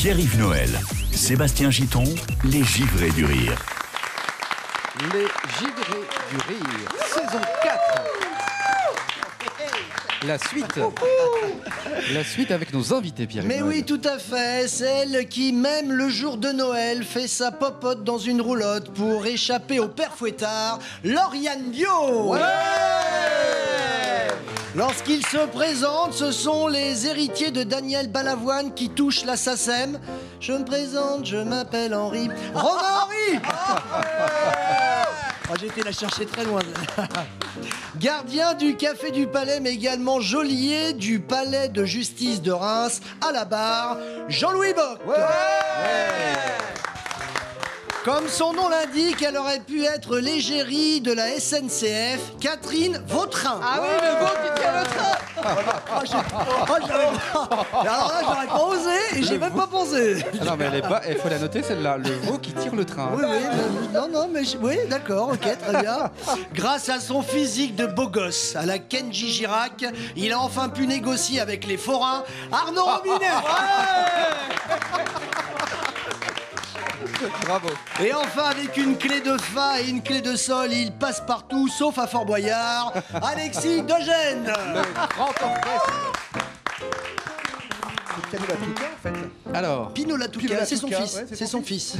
Pierre-Yves Noël, Sébastien Giton, les givrés du rire. Les givrés du rire, saison 4. La suite avec nos invités, Pierre-Yves Mais Noël. oui, tout à fait. Celle qui, même le jour de Noël, fait sa popote dans une roulotte pour échapper au père fouettard, Lauriane Bio. Lorsqu'il se présente, ce sont les héritiers de Daniel Balavoine qui touchent la SACEM. Je me présente, je m'appelle Henri. Romain Henri. Oh, j'ai été la chercher très loin. Gardien du Café du Palais, mais également geôlier du Palais de Justice de Reims, à la barre, Jean-Louis Bock. Comme son nom l'indique, elle aurait pu être l'égérie de la SNCF, Catherine Vautrin. Ah oui, le veau qui tient le train. Alors là, j'aurais pas osé et j'ai même pas pensé. Ah non, mais elle est pas. Il faut la noter, celle-là. Le veau qui tire le train. Oui, oui, d'accord, ok, très bien. Grâce à son physique de beau gosse, à la Kenji Girac, il a enfin pu négocier avec les forains. Arnaud Robinet. Bravo. Et enfin, avec une clé de fa et une clé de sol, il passe partout, sauf à Fort Boyard, Alexis Degène. Le grand orchestre. Alors, Pino Latouka, c'est son fils, ouais, c'est son fils.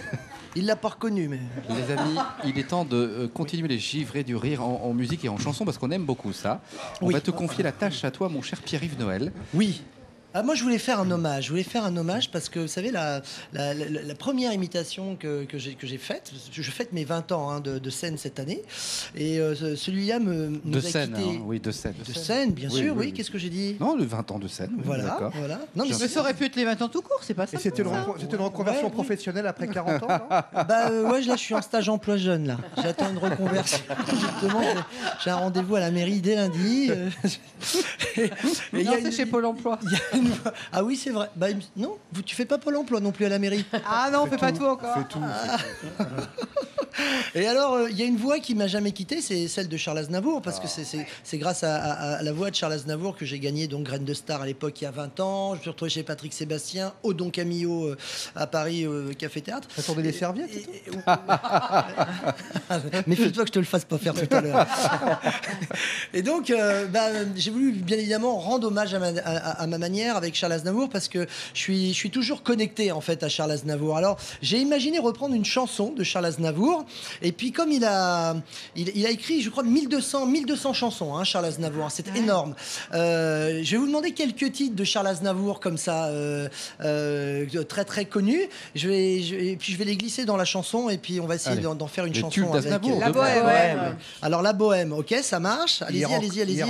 Il l'a pas reconnu, mais... les amis, il est temps de continuer les givrés du rire en musique et en chanson parce qu'on aime beaucoup ça. On Oui. va te confier la tâche à toi, mon cher Pierre-Yves Noël. Oui. Ah, moi, je voulais faire un hommage. Je voulais faire un hommage parce que, vous savez, la première imitation que j'ai faite, je fête mes 20 ans de scène cette année, et celui-là nous De a scène, quittés. hein, oui, de scène. De scène, bien Oui, sûr, oui, oui. oui. Qu'est-ce que j'ai dit? Non, le 20 ans de scène. oui, Voilà, d'accord. voilà. Non, mais Mais ça aurait pu être les 20 ans tout court, c'est pas ça. Et c'était une reconversion Ouais, oui. professionnelle après 40 ans, non? Bah ouais, là, je suis en stage emploi jeune, là. J'attends une reconversion. Justement, j'ai un rendez-vous à la mairie dès lundi. Et il y Non, a c'est une- chez Pôle emploi. il y a une- Ah oui, c'est vrai. Bah, non, tu fais pas Pôle emploi non plus à la mairie. Ah non, on fait pas tout encore. Fais tout. Et alors, il y a une voix qui m'a jamais quitté, c'est celle de Charles Aznavour, parce que c'est grâce à la voix de Charles Aznavour que j'ai gagné donc Graine de Star à l'époque, il y a 20 ans. Je me suis retrouvé chez Patrick Sébastien, au Don Camillo à Paris, Café Théâtre. T'as tourné les serviettes et tout? Mais fais-toi que je te le fasse pas faire tout à l'heure. Et donc, j'ai voulu bien évidemment rendre hommage à ma manière avec Charles Aznavour parce que je suis toujours connecté en fait à Charles Aznavour. Alors, j'ai imaginé reprendre une chanson de Charles Aznavour et puis comme il a écrit, je crois, 1200 chansons, hein, Charles Aznavour, c'est énorme. Je vais vous demander quelques titres de Charles Aznavour comme ça, très très connus. Et puis je vais les glisser dans la chanson et puis on va essayer Allez. d'en faire une Les chanson tubes avec. d'Aznavour. La de- bohème, ouais. Alors la bohème, ok, ça marche. Allez-y, allez-y.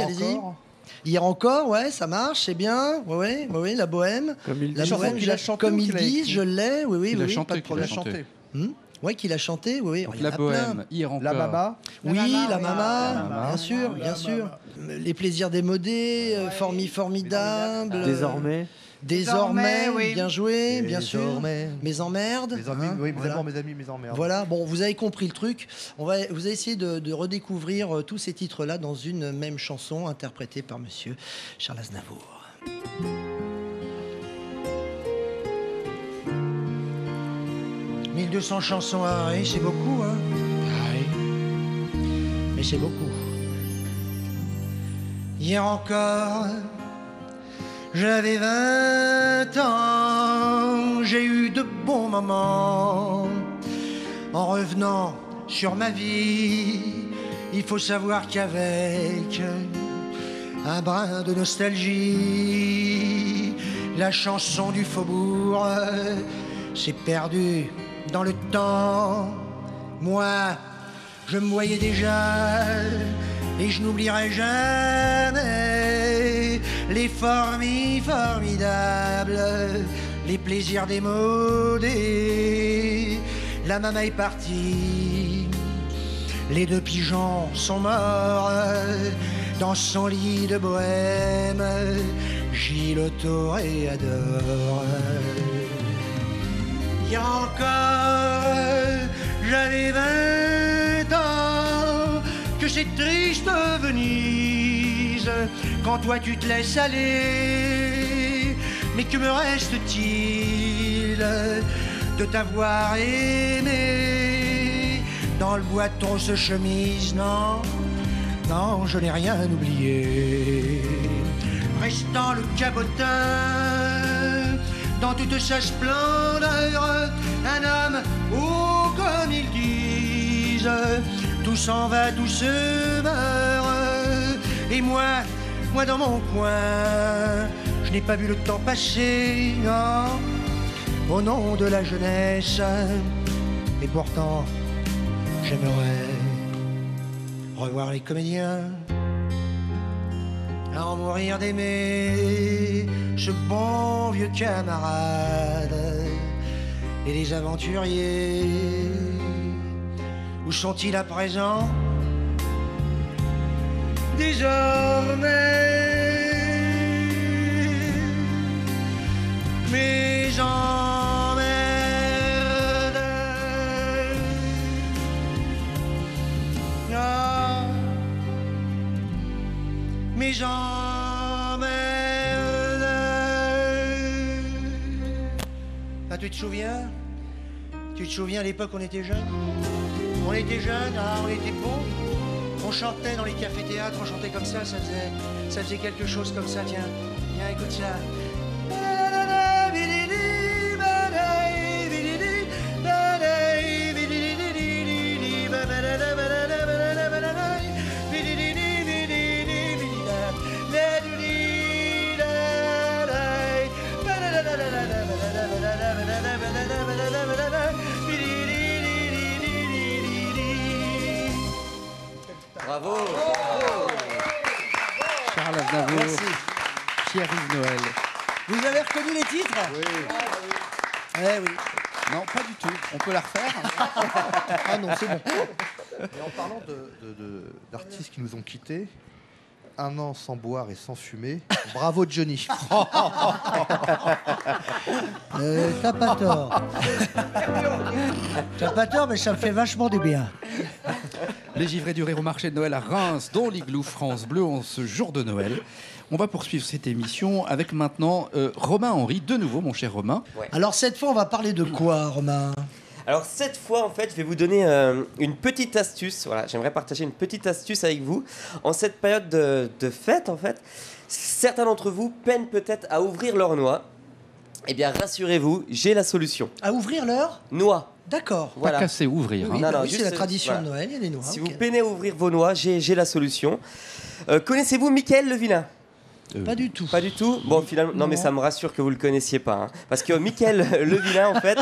Hier encore, ouais, ça marche, c'est bien. Oui, la bohème. Comme il La dit. bohème, Qu'il a chanté comme ou ils qu'il a disent, écrit? je l'ai. Oui, Qu'il a oui, chanté, pas de qu'il a problème. chanté. Ouais, qu'il a chanté, oui. Donc il y en la a plein. bohème, hier encore. La mama. Oui, la mama, mama. bien sûr, bien sûr. Les plaisirs démodés, formidable. Désormais, oui. bien joué, bien sûr. Désormais. Mes emmerdes. Mes amis, hein, oui, voilà. mes amis, mes emmerdes. Voilà, bon, vous avez compris le truc. Vous allez essayer de redécouvrir tous ces titres-là dans une même chanson interprétée par monsieur Charles Aznavour. « 1200 chansons à rire, c'est beaucoup, hein? Mais c'est beaucoup. Hier encore, j'avais 20 ans, j'ai eu de bons moments. En revenant sur ma vie, il faut savoir qu'avec un brin de nostalgie, la chanson du faubourg s'est perdue dans le temps. Moi, je me voyais déjà et je n'oublierai jamais les formidables, les plaisirs démodés. La maman est partie, les deux pigeons sont morts dans son lit de bohème. Gilles toréador. Il y a encore, j'avais 20 ans, que c'est triste Venise, quand toi tu te laisses aller. Mais que me reste-t-il de t'avoir aimé. Dans le bois de trousse chemise, non, non, je n'ai rien oublié. Restant le cabotin, dans toute sa splendeur, un homme, oh, comme ils disent, tout s'en va, tout se meurt. Et moi dans mon coin, je n'ai pas vu le temps passer, non, au nom de la jeunesse. Et pourtant, j'aimerais revoir les comédiens, à en mourir d'aimer ce bon vieux camarade. Et les aventuriers, où sont-ils à présent? Désormais, mes emmerdes, ah, mes emmerdes. Ah, tu te souviens? Tu te souviens à l'époque, on était jeunes? On était jeunes, ah, on était beaux. On chantait dans les cafés-théâtres, on chantait comme ça faisait quelque chose comme ça, tiens, écoute ça. Bravo. Charles Aznavour, Pierre-Yves Noël. Vous avez reconnu les titres? Oui. Eh oui. Non, pas du tout. On peut la refaire? Ah non, c'est bon. Et en parlant d'artistes qui nous ont quittés, un an sans boire et sans fumer, bravo Johnny. T'as pas tort. T'as pas tort, mais ça me fait vachement du bien. Les givrés du rire au marché de Noël à Reims, dont l'igloo France Bleu en ce jour de Noël. On va poursuivre cette émission avec maintenant Romain Henry, de nouveau, mon cher Romain. Ouais. Alors cette fois, on va parler de quoi, Romain? Alors cette fois, en fait, je vais vous donner une petite astuce. Voilà, j'aimerais partager une petite astuce avec vous. En cette période de fête, en fait, certains d'entre vous peinent peut-être à ouvrir leur noix. Eh bien, rassurez-vous, j'ai la solution. À ouvrir l'heure? Noix. D'accord. Voilà. Pas casser, ouvrir. Oui, hein. bah non, oui, c'est juste, la tradition voilà. de Noël, il y a des noix. Si ok. vous peinez à ouvrir vos noix, j'ai la solution. Connaissez-vous Mickaël le Vilain? Pas du tout. Pas du tout. Bon, finalement, non, mais ça me rassure que vous le connaissiez pas, hein. Parce que Mickaël le Vilain, en fait,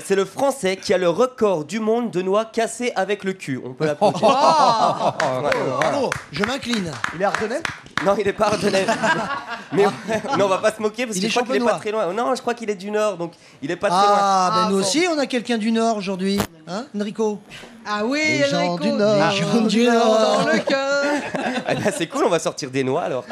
c'est le Français qui a le record du monde de noix cassées avec le cul. On peut l'applaudir. Bravo, je m'incline. Il est ardennais? Non, il est pas ardennais. Mais non, on va pas se moquer parce Il que est je crois qu'il est pas champenois. très loin. Non, je crois qu'il est du Nord, donc il est pas très loin. Ah, ben nous bon. aussi, on a quelqu'un du Nord aujourd'hui. Hein, Enrico? Ah oui, Les gens Enrico, du Nord. les gens du Nord. dans le cœur. Eh ben, c'est cool, on va sortir des noix alors.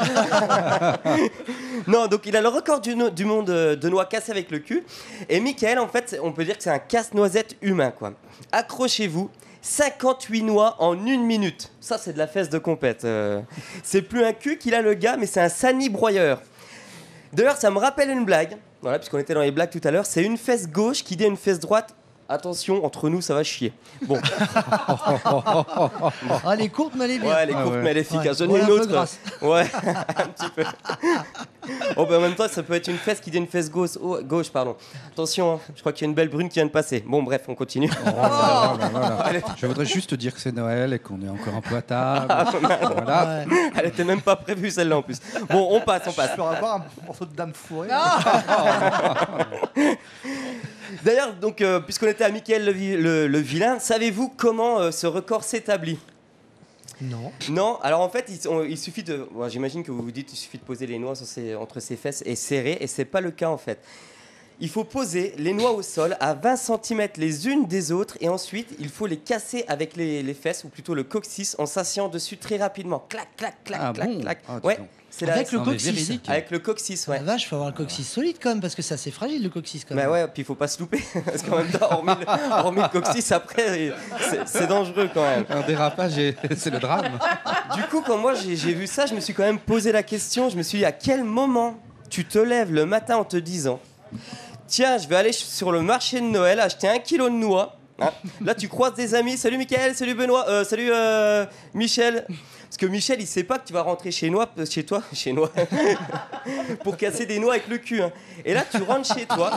Non, donc il a le record du monde de noix cassées avec le cul. Et Mickaël, en fait, on peut dire que c'est un casse-noisette humain, quoi. Accrochez-vous. 58 noix en 1 minute. Ça, c'est de la fesse de compète. C'est plus un cul qu'il a, le gars, mais c'est un sani broyeur. D'ailleurs, ça me rappelle une blague. Voilà, puisqu'on était dans les blagues tout à l'heure. C'est une fesse gauche qui dit à une fesse droite. Attention, entre nous, ça va chier. Bon. Ah, les courtes, mais elle est bien. Ouais, elle est courte, mais elle est efficace. Ouais. J'en ai Ouais, une un peu autre. grasse. Ouais, un petit peu. Oh, ben en même temps, ça peut être une fesse qui dit une fesse gauche, pardon. Attention, hein, je crois qu'il y a une belle brune qui vient de passer. Bon, bref, on continue. Voilà. Je voudrais juste dire que c'est Noël et qu'on est encore un peu à table. Voilà. Ouais. Elle était même pas prévue, celle-là, en plus. Bon, on passe. Je peux avoir un morceau de dame fourrée? D'ailleurs, donc, puisqu'on était à Mickaël le Vilain, savez-vous comment ce record s'établit? Non. Non, alors en fait, il suffit de... Bon, j'imagine que vous vous dites qu'il suffit de poser les noix entre ses fesses et serrer, et c'est pas le cas en fait. Il faut poser les noix au sol à 20 cm les unes des autres, et ensuite, il faut les casser avec les fesses, ou plutôt le coccyx, en s'asseyant dessus très rapidement. Clac, clac, clac, Ah clac, bon? clac. Ah, dis Ouais, donc. c'est Avec le Non, mais coccyx. véridique. Avec le coccyx, ouais. La vache, faut avoir le coccyx solide quand même, parce que c'est assez fragile le coccyx quand même. Bah ouais, puis il faut pas se louper, parce qu'en même temps, hormis le coccyx, après, c'est dangereux quand même. Un dérapage, c'est le drame. Du coup, quand moi j'ai vu ça, je me suis quand même posé la question. Je me suis dit, à quel moment tu te lèves le matin en te disant, tiens, je vais aller sur le marché de Noël acheter 1 kilo de noix. Hein. Là, tu croises des amis. Salut Mickaël, salut Benoît, salut Michel. Parce que Michel, il sait pas que tu vas rentrer chez toi, pour casser des noix avec le cul. Hein. Et là, tu rentres chez toi,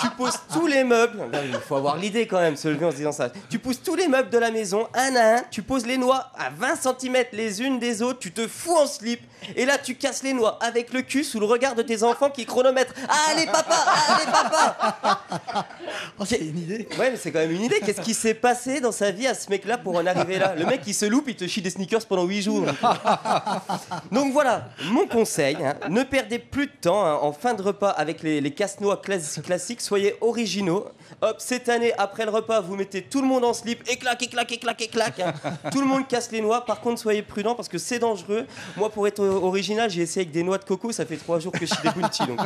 tu poses tous les meubles. Non, il faut avoir l'idée quand même, se lever en se disant ça. Tu poses tous les meubles de la maison, un à un. Tu poses les noix à 20 cm les unes des autres. Tu te fous en slip. Et là, tu casses les noix avec le cul sous le regard de tes enfants qui chronomètrent. Allez, papa. Oh, c'est une idée. Ouais, mais c'est quand même une idée. Qu'est-ce qui s'est passé dans sa vie à ce mec-là pour en arriver là? Le mec, il se loupe, il te chie des sneakers pendant 8 jours. Donc voilà, mon conseil, hein, ne perdez plus de temps hein, en fin de repas avec les casse-noix classiques, soyez originaux. Hop, cette année, après le repas, vous mettez tout le monde en slip, et clac. Hein. Tout le monde casse les noix. Par contre, soyez prudents parce que c'est dangereux. Moi, pour être original, j'ai essayé avec des noix de coco, ça fait 3 jours que je suis des bounty. Donc,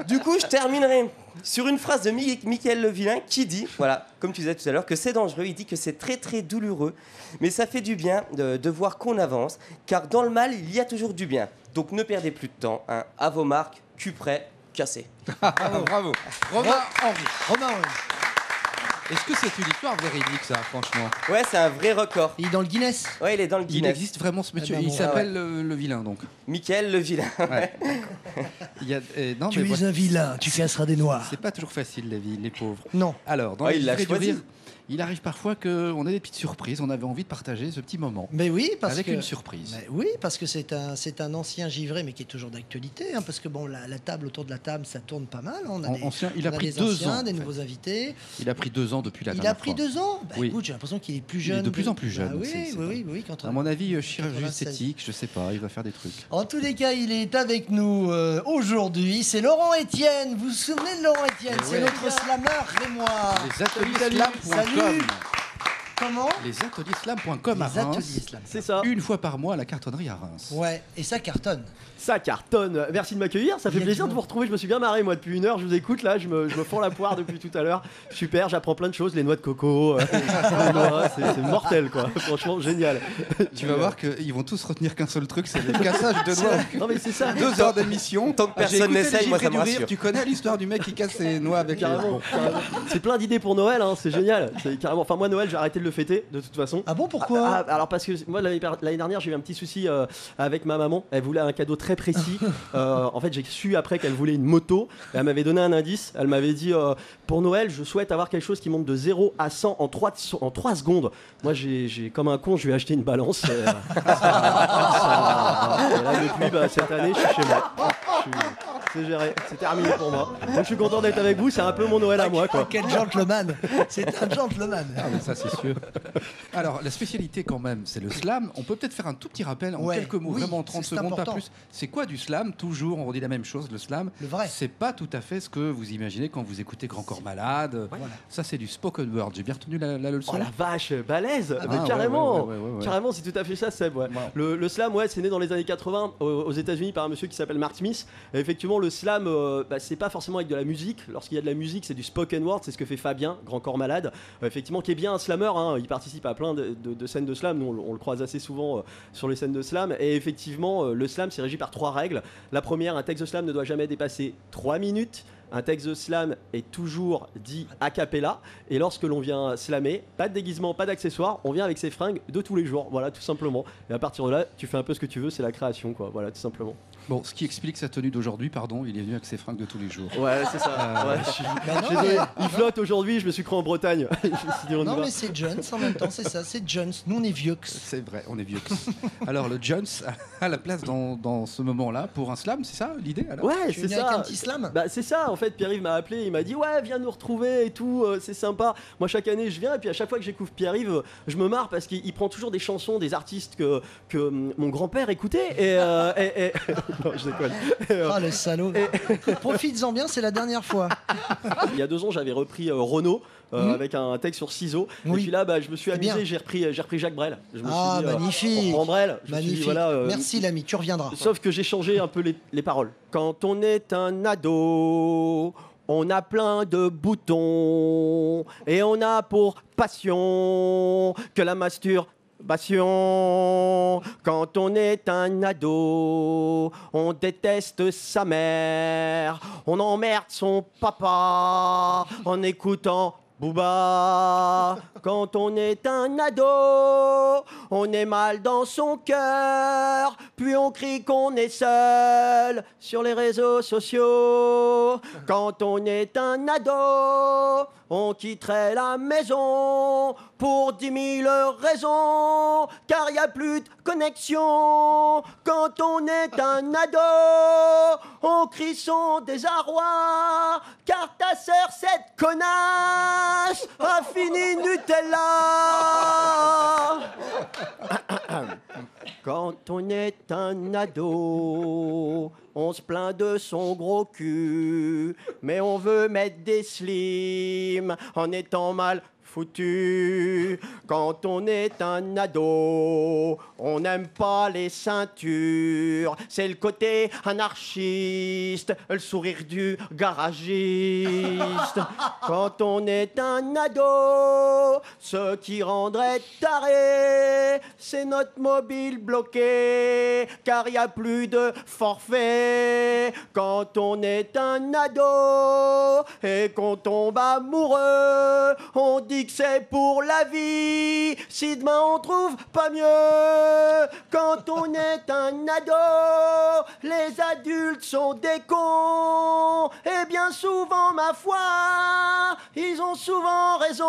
Du coup, je terminerai sur une phrase de Mickaël Le Vilain qui dit, voilà, comme tu disais tout à l'heure, que c'est dangereux. Il dit que c'est très très douloureux, mais ça fait du bien de voir qu'on avance, car dans le mal, il y a toujours du bien. Donc ne perdez plus de temps. Hein. À vos marques, cul prêt, cassé. Bravo. Romain Henry. Romain Henry. Est-ce que c'est une histoire véridique, ça, franchement? Ouais, c'est un vrai record. Il est dans le Guinness. Ouais, il est dans le Il Guinness. existe vraiment ce monsieur. Eh ben, Il bon, s'appelle le vilain, donc. Mickaël Le Vilain. Ouais. Non, Tu mais es voilà, un vilain, tu casseras des noix. c'est pas toujours facile, la vie, les pauvres. Non. Alors, dans Ah, les il l'a livrets du choisi. rire, il arrive parfois qu'on a des petites surprises. On avait envie de partager ce petit moment Mais oui, parce avec que... une surprise. Mais oui, parce que c'est un ancien givré, mais qui est toujours d'actualité. Hein, parce que bon, la table, autour de la table, ça tourne pas mal. On a Ancien, il a on pris des 2 anciens, ans. des en fait. nouveaux invités. Il a pris 2 ans depuis la Il a dernière pris fois. 2 ans. Bah, Oui. écoute, j'ai l'impression qu'il est plus Il est jeune. de plus en plus jeune, Bah oui, c'est oui, oui, quand À mon avis, chirurgie 96. esthétique, je sais pas, il va faire des trucs. En tous les cas, il est avec nous aujourd'hui. C'est Laurent Etienne. Vous vous souvenez de Laurent Etienne? C'est ouais. notre slammer rémois. Les ateliers slam.com. Salut. Comment? Les ateliers slam.com à Les Reims. ateliers slam. C'est ça, Une fois par mois à la cartonnerie à Reims. Ouais, et ça cartonne. ça cartonne. Merci de m'accueillir, ça Il fait y a plaisir du de monde. vous retrouver. Je me suis bien marré, moi, depuis 1 heure. Je vous écoute là, je me fends la poire depuis tout à l'heure. Super, j'apprends plein de choses, les noix de coco, les noix, c'est mortel quoi. Franchement, génial. Tu vas voir qu'ils vont tous retenir qu'un seul truc, c'est le cassage de noix. Non, mais c'est ça. 2 heures d'émission. Tant que J'ai personne écouté n'essaye, les moi, ça Givrés me du Rire. rassure. Tu connais l'histoire du mec qui casse ses noix avec les... Carrément, Bon. carrément. C'est plein d'idées pour Noël, hein, c'est génial. C'est carrément. Enfin, moi, Noël, j'ai arrêté de le fêter de toute façon. Ah bon, pourquoi? Alors parce que moi l'année dernière j'ai eu un petit souci avec ma maman. Elle voulait un cadeau très précis. En fait j'ai su après qu'elle voulait une moto. Et elle m'avait donné un indice. Elle m'avait dit pour Noël je souhaite avoir quelque chose qui monte de 0 à 100 en 3 secondes. Moi j'ai comme un con je lui ai acheté une balance. Et là depuis cette année je suis chez moi. C'est géré, c'est terminé pour moi. Donc je suis content d'être avec vous. C'est un peu mon Noël à moi quoi. Quel gentleman. C'est un gentleman. Ah, mais ça, c'est sûr. Alors, la spécialité, quand même, c'est le slam. On peut peut-être faire un tout petit rappel en Ouais, quelques mots, oui, vraiment en 30 c'est secondes, pas important. plus. C'est quoi du slam? Toujours, on redit la même chose. Le slam, Le vrai. c'est pas tout à fait ce que vous imaginez quand vous écoutez Grand Corps Malade. Voilà. Ça, c'est du spoken word. J'ai bien retenu la leçon. Oh la vache, balèze. Ah, Mais ouais, carrément. ouais. Carrément, c'est tout à fait ça, Seb. Ouais. Le slam, ouais, c'est né dans les années 80 aux États-Unis par un monsieur qui s'appelle Mark Smith. Et effectivement, le slam, c'est pas forcément avec de la musique. Lorsqu'il y a de la musique, c'est du spoken word. C'est ce que fait Fabien, Grand Corps Malade, effectivement, qui est bien un slammer. Hein. Il participe à plein de scènes de slam. Nous, on le croise assez souvent sur les scènes de slam. Et effectivement, le slam, c'est régi par 3 règles. La première, un texte de slam ne doit jamais dépasser 3 minutes. Un texte de slam est toujours dit a cappella. Et lorsque l'on vient slammer, pas de déguisement, pas d'accessoires, on vient avec ses fringues de tous les jours. Voilà, tout simplement. Et à partir de là, tu fais un peu ce que tu veux, c'est la création, quoi. Voilà, tout simplement. Bon, ce qui explique sa tenue d'aujourd'hui, pardon, il est venu avec ses fringues de tous les jours. Ouais, c'est ça. Ouais, Bah non, désolé. mais- Il flotte aujourd'hui, je me suis cru en Bretagne. Je me suis dit, on y Non, va. mais c'est Jones en même temps, c'est ça, c'est Jones. Nous, on est vieux. C'est vrai, on est vieux. Alors, le Jones a la place dans ce moment-là pour un slam, c'est ça l'idée alors? Ouais, Tu es c'est venu avec ça. un petit slam? Bah c'est ça. En fait, Pierre-Yves m'a appelé, il m'a dit ouais, viens nous retrouver et tout, c'est sympa. Moi chaque année je viens et puis à chaque fois que j'écoute Pierre-Yves, je me marre parce qu'il prend toujours des chansons des artistes que mon grand-père écoutait et non, je déconne. Ah, le salaud. Profites-en bien, c'est la dernière fois. Il y a 2 ans, j'avais repris Renaud. Avec un texte sur ciseaux. Oui. Et puis là, je me suis C'est bien. amusé, j'ai repris Jacques Brel. Je me Ah, suis dit, magnifique. on prend Brel. Je me suis dit, Magnifique. voilà, Merci, l'ami, tu reviendras. Sauf que j'ai changé un peu les paroles. Quand on est un ado, on a plein de boutons et on a pour passion que la masturbation. masturbation. Quand on est un ado, on déteste sa mère, on emmerde son papa en écoutant Booba. Quand on est un ado, on est mal dans son cœur, puis on crie qu'on est seul sur les réseaux sociaux. Quand on est un ado, on quitterait la maison pour 10 000 raisons, car y a plus de connexion. Quand on est un ado, on crie son désarroi, car ta sœur, cette connasse, a fini Nutella. Quand on est un ado, on se plaint de son gros cul, mais on veut mettre des slims en étant mal foutu. Quand on est un ado, on n'aime pas les ceintures. C'est le côté anarchiste, le sourire du garagiste. Quand on est un ado, ce qui rendrait taré, c'est notre mobile bloqué, car il n'y a plus de forfait. Quand on est un ado et qu'on tombe amoureux, on dit que c'est pour la vie, si demain on trouve pas mieux. Quand on est un ado, les adultes sont des cons, et bien souvent, ma foi, ils ont souvent raison.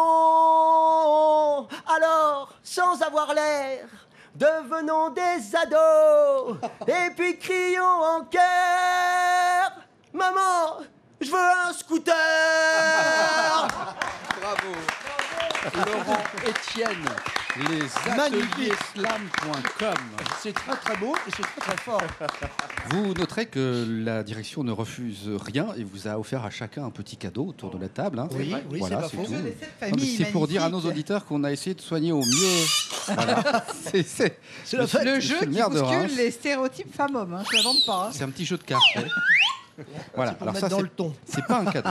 Alors, sans avoir l'air, devenons des ados, et puis crions en chœur: maman, je veux un scooter. Bravo. Laurent Etienne, lesateliers-slam.com. C'est très très beau et c'est très très fort. Vous noterez que la direction ne refuse rien et vous a offert à chacun un petit cadeau autour de la table. Hein. Oui, Voilà, c'est pas faux. tout. De cette Non, mais famille c'est pour dire à nos magnifique. auditeurs qu'on a essayé de soigner au mieux. Voilà. C'est la fête. Le je jeu fais le qui maire de bouscule Reims. les stéréotypes femmes-hommes, hein, je ne l'invente pas. Hein. C'est un petit jeu de cartes. Voilà. Pour Alors mettre ça, dans le ton. c'est pas un cadeau.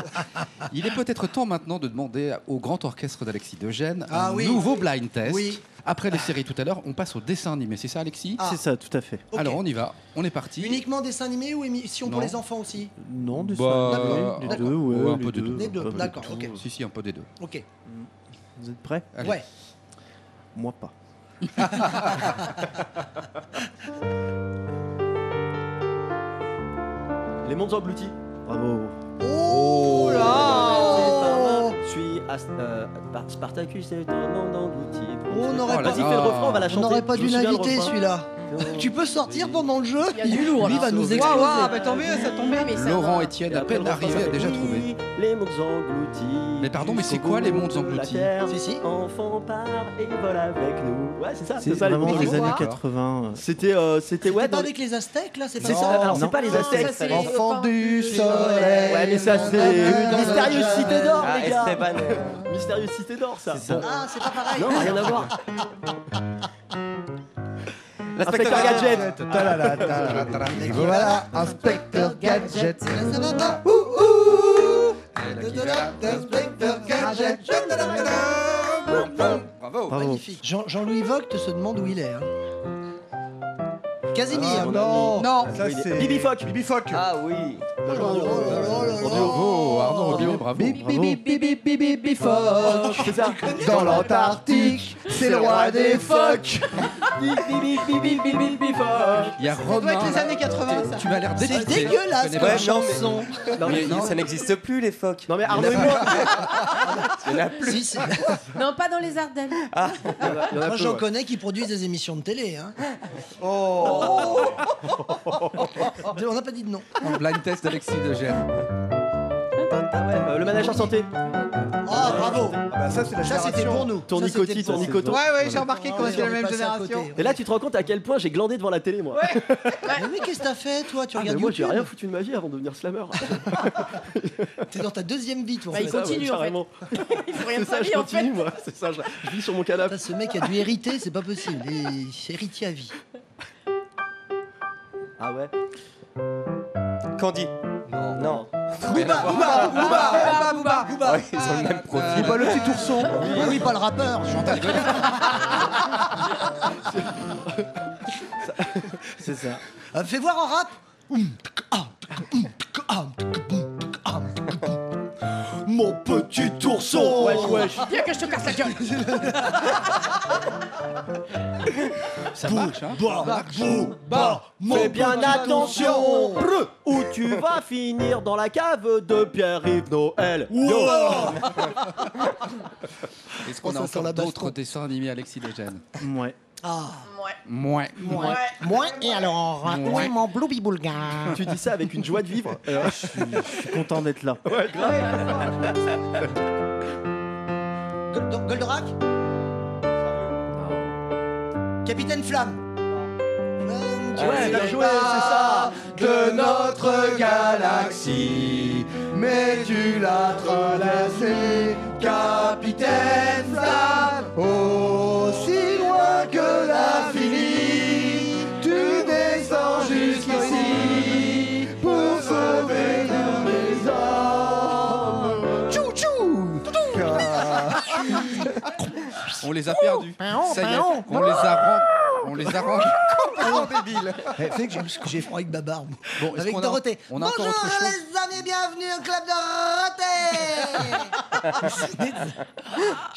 Il est peut-être temps maintenant de demander au grand orchestre d'Alexis Degène Ah un oui. nouveau blind test. Oui. Après les séries tout à l'heure, on passe au dessin animé. C'est ça, Alexis Ah. C'est ça, tout à fait. Ok. Alors on y va. On est parti. Uniquement dessin animé ou émission pour Non. les enfants aussi? Non, des Bah, les d'accord. deux, ouais, Ouais, un les peu des deux. Les deux, un peu de d'accord, tout. ok. Si, si, un peu des deux. Ok. Vous êtes prêts? Allez. Ouais. Moi pas. Les mondes engloutis. Bravo. Oh là Je suis Spartacus est un monde englouti. On n'aurait Oh là pas, Vas-y, fais le refrain, on va la on chanter. n'aurait pas Je me dû souviens le l'inviter refrain. celui-là. Tu peux sortir pendant le jeu. Il y a du lourd, Lui là. va nous Waouh, exploser. waouh, bah tant mieux, ça tombe bien. Mais ça Laurent va. Etienne, Et à après, peine le refrain, arrivé, ça a déjà fait trouvé. Les mondes engloutis. Mais pardon, mais c'est jusqu'au quoi, les bout mondes de la engloutis terre. Si, si. Enfants part et volent avec nous. Ouais, c'est ça, C'est ça les vraiment mondes des engloutis. années Quoi 80. C'était C'était ouais, pas dans les- avec les Aztèques là, c'est pas C'est ça. ça, alors c'est Non. pas les Non, Aztèques. ça, c'est les Enfants enfants du du soleil. Ouais, mais ça c'est une mystérieuse cité d'or, Ah, les gars. Esteban. Mystérieuse cité d'or, ça. C'est ça. Ah, c'est pas pareil. Non, rien à voir. L'inspecteur Gadget. Et voilà, inspecteur gadget. Ça va pas. Inspecteur Gadget. Bravo. Magnifique. Jean-Louis Vogt se demande où il est. Hein. Casimir. Ah, non. Non. Ça c'est Bibi Fock. Bibi Fock. Ah oui. Oh là là là là là. Bravo, Arnaud Robinet, bravo. Bibi Fock. C'est ça. Dans l'Antarctique, c'est le roi des phoques. Bibi Fock. Il y a Ça doit Romain. être les années 80, ça. Tu m'as l'air C'est dépité. dégueulasse Je connais comme pas. chanson. Non mais Ça n'existe plus les phoques. non mais Arnaud et moi. Il y en a plus. Si, si. Non, pas dans les Ardennes. Il y en a Moi peu, j'en ouais. connais qui produisent des émissions de télé. Hein. On n'a pas dit de nom. Un blind test d'Alexis Degène. Le manager santé. Ah bravo. Bah ça c'est la Ça c'était génération. pour nous. Tournicotis, Ça, c'était pour- tournicoton. Ouais, ouais, j'ai remarqué qu'on Ah, était la on est même passé à génération. côté. Et là tu te rends compte à quel point j'ai glandé devant la télé moi. Mais qu'est-ce que t'as fait toi? Tu Ah, mais regardes moi j'ai YouTube. rien foutu de ma vie avant de devenir slammer. T'es dans ta deuxième vie toi. En Bah, il fait. continue, en fait. carrément. Il faut rien C'est de sa ça, vie, je en continue fait. moi. C'est ça, je vis sur mon canapé. Putain, ce mec a dû hériter, c'est pas possible. Il est héritier à vie. Ah ouais. Candy. Non. Booba, Booba, Booba, Booba. Ouais, ils ont le même profil. C'est pas le petit ourson. Oui, pas le rappeur. Chantal Goya. C'est ça. Fais voir en rap. Mon petit ourson. Wesh, wesh. Viens que je te casse la gueule. Ça marche, hein? Fais bien attention. Où tu vas finir dans la cave de Pierre-Yves Noël. Yo. Est-ce qu'on Oh, a ça sent encore la baston. d'autres dessins animés Alexis Légène? Ouais. Moins. Moi, et alors, où est mon Blue Boulga? Tu dis ça avec une joie de vivre. Je suis content d'être là. Ouais, Goldorak. Capitaine Flamme. Ouais, bien joué, c'est ça. De notre galaxie, mais tu l'as traversé, Capitaine Flamme, aussi loin que l'infini, tu descends jusqu'ici pour sauver tous les hommes. Tchou tchou. On les a perdus. Ça y est, on les a rendus. Fait que j'ai froid avec ma barbe. Bon, est-ce Avec qu'on a- Dorothée. on a encore Bonjour autre chose les amis, bienvenue au club Dorothée.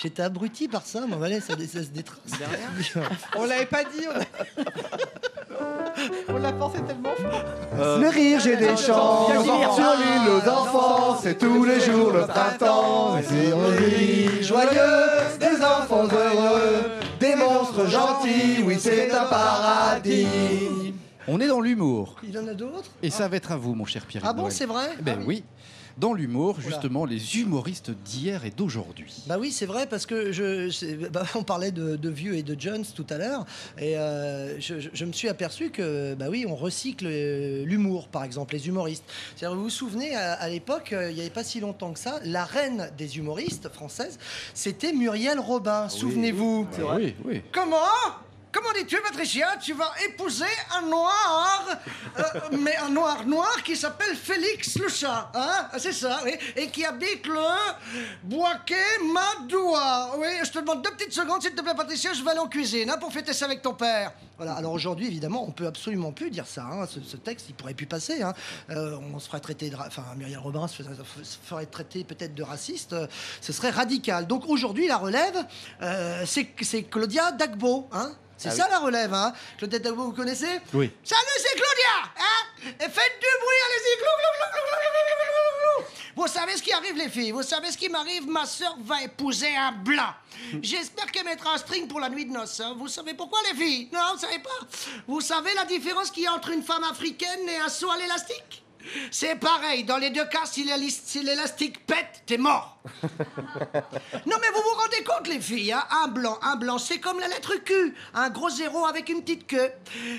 J'étais abruti par ça, mais voilà, ça se détrace. On l'avait pas dit. On l'a pensé tellement fort. Le rire, j'ai des chances sur l'île aux enfants, c'est tous les jours le printemps. Et c'est un rire joyeux, des enfants heureux, des monstres gentils, oui c'est un paradis. On est dans l'humour. Il en a d'autres? Et ça va être à vous, mon cher Pierre. Ah bon, c'est vrai? Ben oui. Dans l'humour, justement, les humoristes d'hier et d'aujourd'hui. Bah oui, c'est vrai, parce que on parlait de Vieux et de Jones tout à l'heure, et je me suis aperçu que, bah oui, on recycle l'humour, par exemple, les humoristes. C'est-à-dire, vous vous souvenez, à l'époque, il n'y avait pas si longtemps que ça, la reine des humoristes françaises, c'était Muriel Robin, souvenez-vous. C'est vrai. Oui, oui. Comment dis-tu, Patricia? Tu vas épouser un noir, mais un noir qui s'appelle Félix le chat, hein? C'est ça, oui. Et qui habite le Boaké-Madoua. Oui, je te demande 2 petites secondes, s'il te plaît, Patricia, je vais aller en cuisine, hein, pour fêter ça avec ton père. Voilà, alors aujourd'hui, évidemment, on peut absolument plus dire ça, hein. Ce texte, il pourrait plus passer, hein. On se ferait traiter Muriel Robin se ferait traiter peut-être de raciste, ce serait radical. Donc aujourd'hui, la relève, c'est Claudia Dagbo, hein. C'est ça la relève, hein? Claudia Dagbo, vous connaissez? Oui. Salut, c'est Claudia, hein? Et faites du bruit, allez-y, glou, glou, glou, glou, glou, glou, glou, glou. Vous savez ce qui arrive, les filles? Vous savez ce qui m'arrive? Ma sœur va épouser un blanc. J'espère qu'elle mettra un string pour la nuit de noces, hein. Vous savez pourquoi, les filles? Non, vous savez pas? Vous savez la différence qu'il y a entre une femme africaine et un saut à l'élastique? C'est pareil, dans les deux cas, si l'élastique pète, t'es mort. Non mais vous vous rendez compte, les filles, hein? Un blanc, c'est comme la lettre Q, un gros zéro avec une petite queue.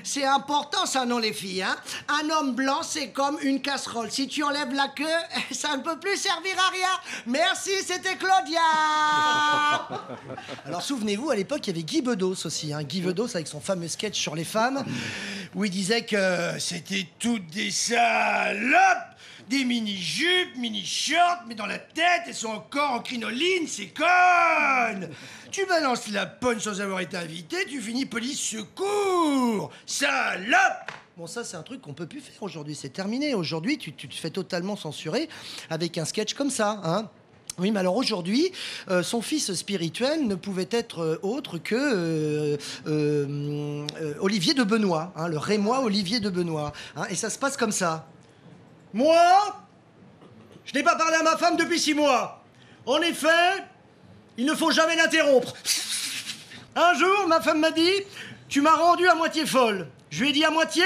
C'est important ça, non, les filles, hein? Un homme blanc, c'est comme une casserole. Si tu enlèves la queue, ça ne peut plus servir à rien. Merci, c'était Claudia. Alors souvenez-vous, à l'époque, il y avait Guy Bedos aussi, hein? Guy Bedos avec son fameux sketch sur les femmes, où il disait que c'était toutes des salopes, des mini-jupes, mini-shorts, mais dans la tête, elles sont encore en crinoline, c'est conne. Tu balances la ponne sans avoir été invité, tu finis police secours, salope. Bon, ça, c'est un truc qu'on peut plus faire aujourd'hui, c'est terminé. Aujourd'hui, tu te fais totalement censurer avec un sketch comme ça, hein. Oui, mais alors aujourd'hui, son fils spirituel ne pouvait être autre que Olivier de Benoît, hein, le Rémois Olivier de Benoît, hein, et ça se passe comme ça. Moi, je n'ai pas parlé à ma femme depuis 6 mois. En effet, il ne faut jamais l'interrompre. Un jour, ma femme m'a dit, tu m'as rendu à moitié folle. Je lui ai dit à moitié,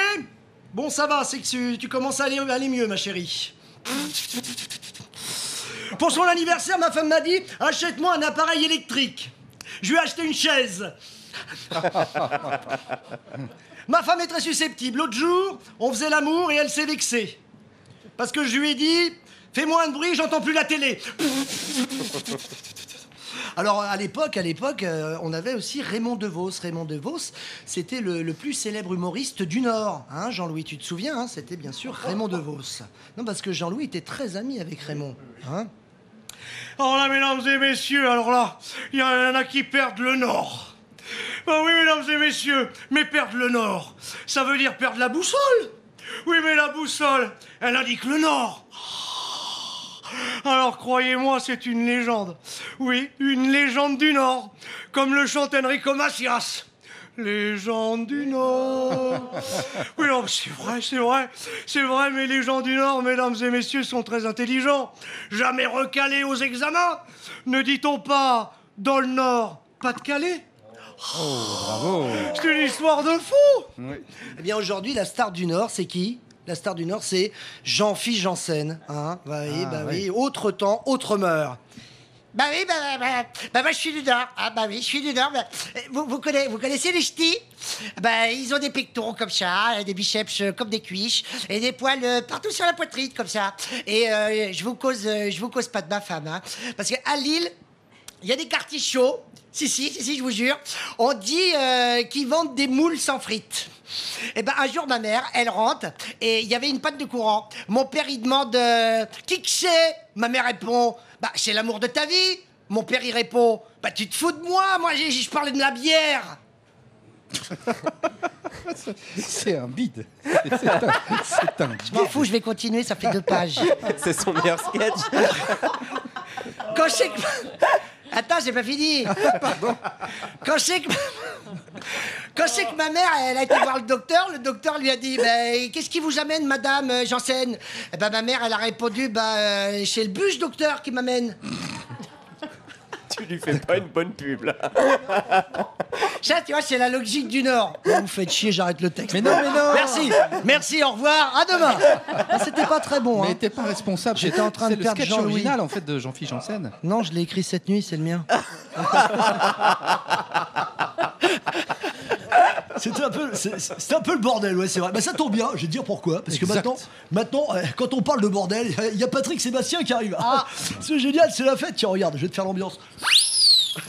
bon ça va, c'est que tu commences à aller mieux, ma chérie. Pour son anniversaire, ma femme m'a dit, achète-moi un appareil électrique. Je lui ai acheté une chaise. Ma femme est très susceptible. L'autre jour, on faisait l'amour et elle s'est vexée. Parce que je lui ai dit, fais moins de bruit, j'entends plus la télé. Alors, à l'époque, on avait aussi Raymond DeVos. Raymond DeVos, c'était le plus célèbre humoriste du Nord. Hein, Jean-Louis, tu te souviens, hein, c'était bien sûr Raymond DeVos. Non, parce que Jean-Louis était très ami avec Raymond. Hein. Alors là, mesdames et messieurs, alors là, il y en a qui perdent le Nord. Oh oui, mesdames et messieurs, mais perdre le nord, ça veut dire perdre la boussole. Oui, mais la boussole, elle indique le nord. Alors croyez-moi, c'est une légende. Oui, une légende du Nord, comme le chante Enrico Macias. Légende du Nord. Oui, non, c'est vrai, mais les gens du Nord, mesdames et messieurs, sont très intelligents. Jamais recalés aux examens. Ne dit-on pas dans le Nord, pas de Calais? Oh, bravo. C'est une histoire de fou. Oui. Eh bien, aujourd'hui, la star du Nord, c'est qui? La star du Nord, c'est Jean-Philippe Janssen. Hein, oui. Autre temps, autre mœurs. Bah oui, moi je suis du Nord. Ah bah oui, je suis du Nord. Vous connaissez les ch'tis? Bah ils ont des pectoraux comme ça, des biceps comme des cuisses et des poils partout sur la poitrine comme ça. Et je vous cause pas de ma femme, hein, parce qu'à Lille, il y a des quartiers chauds. Si, je vous jure. On dit qu'ils vendent des moules sans frites. Et ben un jour ma mère, elle rentre et il y avait une panne de courant. Mon père il demande qui que c'est? Ma mère répond bah c'est l'amour de ta vie. Mon père il répond bah tu te fous de moi je parlais de la bière. C'est un bide. C'est un bide. Je m'en fous, je vais continuer, ça fait 2 pages. C'est son meilleur sketch. Quand je sais que... Attends, j'ai pas fini. Pardon. Quand je sais que ma mère, elle a été voir le docteur lui a dit bah, qu'est-ce qui vous amène, madame Janssen? Eh ben, ma mère, elle a répondu c'est le bus, docteur, qui m'amène. Tu lui fais pas une bonne pub, là. Ça, tu vois, c'est la logique du Nord. Vous me faites chier, j'arrête le texte. Mais non. Merci, au revoir, à demain. Ah, c'était pas très bon. Mais Hein. t'es pas responsable. J'étais en train de C'est le perdre sketch Jean-Louis. original en fait de Jean-Philippe Janssen. Non, je l'ai écrit cette nuit, c'est le mien. C'était un peu le bordel, ouais, c'est vrai. Bah, ça tombe bien, je vais te dire pourquoi. Parce que maintenant, quand on parle de bordel, il y a Patrick Sébastien qui arrive. Ah, c'est génial, c'est la fête. Tiens, regarde, je vais te faire l'ambiance.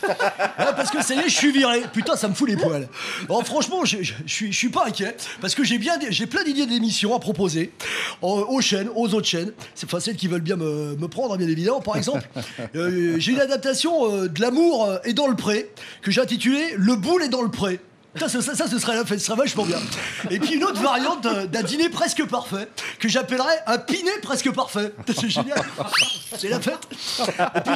Ouais, parce que ça y est, je suis viré. Putain, ça me fout les poils. Alors, franchement, je suis pas inquiet. Parce que j'ai plein d'idées d'émissions à proposer aux chaînes, aux autres chaînes. C'est celles qui veulent bien me prendre, bien évidemment. Par exemple, j'ai une adaptation de L'amour est dans le pré que j'ai intitulée Le boule est dans le pré. Ça, ce serait la fête, ce serait vachement bien. Et puis une autre variante d'un dîner presque parfait que j'appellerais un piné presque parfait. C'est génial. C'est la fête. Et puis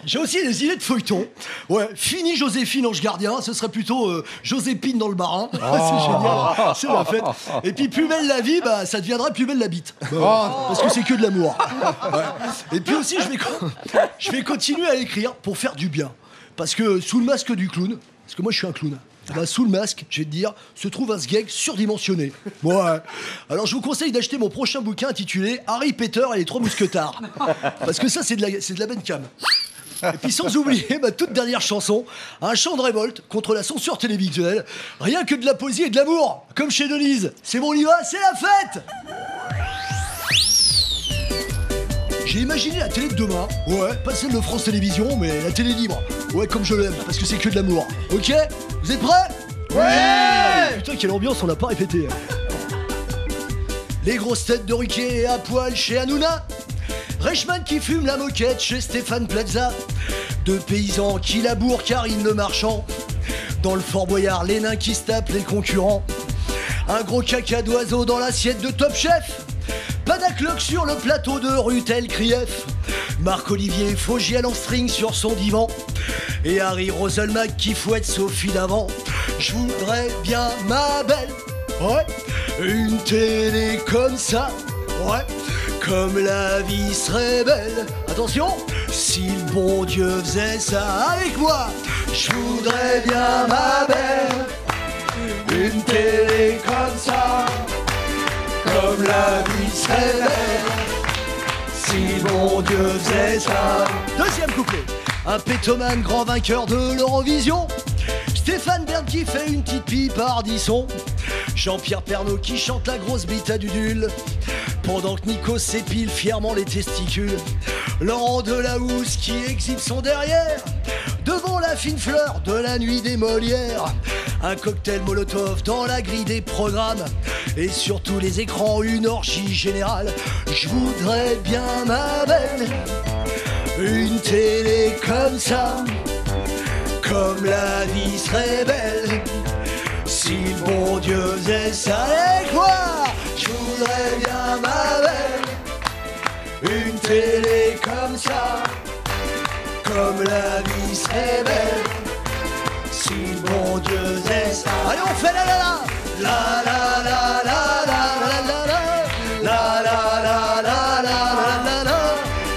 j'ai aussi des idées de feuilleton. Ouais, fini Joséphine Ange Gardien, ce serait plutôt Joséphine dans le Barin. C'est génial. C'est la fête. Et puis plus belle la vie, bah ça deviendrait plus belle la bite. Parce que c'est que de l'amour. Ouais. Et puis aussi je vais continuer à écrire pour faire du bien. Parce que sous le masque du clown, parce que moi je suis un clown. Bah, sous le masque, je vais te dire, se trouve un sgeg surdimensionné. Ouais. Alors je vous conseille d'acheter mon prochain bouquin intitulé Harry Potter et les 3 mousquetaires. Parce que ça c'est de la bonne cam. Et puis sans oublier ma toute dernière chanson, un chant de révolte contre la censure télévisuelle. Rien que de la poésie et de l'amour, comme chez Denise. C'est bon, on y va, c'est la fête. J'ai imaginé la télé de demain, ouais, pas celle de France Télévisions, mais la télé libre. Ouais, comme je l'aime, parce que c'est que de l'amour. Ok? Vous êtes prêts? Ouais! Putain, quelle ambiance, on n'a pas répété. Les grosses têtes de Ruquier à poil chez Hanouna. Reichmann qui fume la moquette chez Stéphane Plaza. 2 paysans qui labourent Karine Le Marchand. Dans le Fort Boyard, les nains qui se tapent les concurrents. Un gros caca d'oiseau dans l'assiette de Top Chef. Panacloc sur le plateau de Rutel Krief. Marc-Olivier Fogiel en string sur son divan. Et Harry Roselmack qui fouette Sophie d'avant. Je voudrais bien, ma belle, ouais, une télé comme ça, ouais, comme la vie serait belle. Attention, si le bon Dieu faisait ça avec moi, je voudrais bien, ma belle, une télé comme ça, comme la vie serait belle, si mon Dieu faisait ça. Deuxième couplet. Un pétomane grand vainqueur de l'Eurovision. Stéphane Bern qui fait une petite pipe à Ardisson. Jean-Pierre Pernaut qui chante la grosse bite à Dudule. Pendant que Nikos s'épile fièrement les testicules. Laurent Delahousse qui exhibe son derrière devant la fine fleur de la nuit des Molières. Un cocktail Molotov dans la grille des programmes. Et sur tous les écrans une orgie générale. Je voudrais bien, ma belle, une télé comme ça, comme la vie serait belle. Si le bon Dieu faisait ça, et quoi? Je voudrais bien, ma belle, une télé comme ça, comme la vie serait belle. Si le bon Dieu faisait ça. Allez, on fait la la la. La la la la la la la la. La la la la la la la la.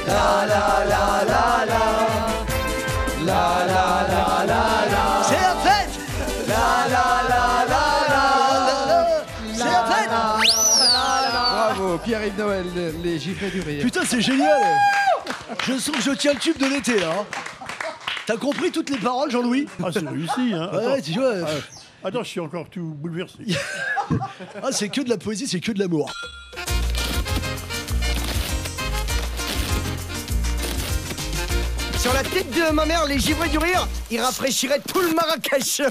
La la la la la. La la la la la. C'est la fête. La la la la la la. C'est la fête. Bravo, Pierre-Yves Noël, les givrés du rire. Putain, c'est génial. Je sens que je tiens le tube de l'été là. T'as compris toutes les paroles, Jean-Louis? Ah, c'est réussi, hein. Ouais, tu vois. Attends, je suis encore tout bouleversé. Ah, c'est que de la poésie, c'est que de l'amour. Sur la tête de ma mère, les givrés du rire, ils rafraîchiraient tout le Marrakech.